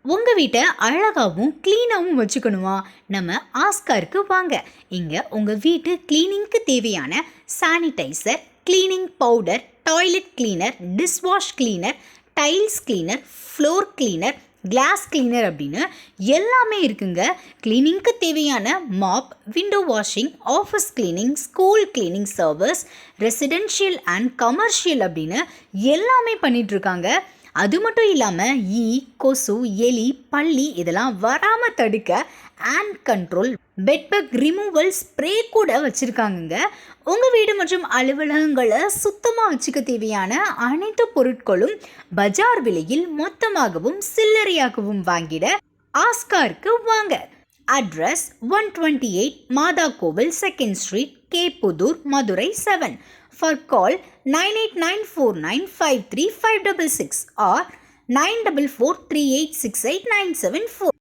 உங்கள் வீட்டை அழகாகவும் க்ளீனாகவும் வச்சுக்கணுமா? நம்ம ஆஸ்காருக்கு வாங்க. இங்கே உங்கள் வீட்டு க்ளீனிங்க்கு தேவையான sanitizer, cleaning powder, toilet cleaner, dishwash cleaner, tiles cleaner, floor cleaner, glass cleaner அப்படின்னு எல்லாமே இருக்குங்க. கிளீனிங்க்கு தேவையான mop, window washing, office cleaning, school cleaning service, residential and commercial அப்படின்னு எல்லாமே பண்ணிகிட்ருக்காங்க. அது மட்டும் இல்லாமல் கொசு, எலி, பல்லி இதெல்லாம் வராமல் தடுக்க ஹேண்ட் கண்ட்ரோல், பெட்பக் ரிமூவல் ஸ்ப்ரே கூட வச்சுருக்காங்கங்க. உங்கள் வீடு மற்றும் அலுவலகங்களை சுத்தமாக வச்சுக்க தேவையான அனைத்து பொருட்களும் பஜார் விலையில் மொத்தமாகவும் சில்லறையாகவும் வாங்கிட ஆஸ்காருக்கு வாங்க. அட்ரஸ் 128 மாதா கோவில், 2nd street, Kepputhur, Madurai 7. For call 9894953566 or 944386897.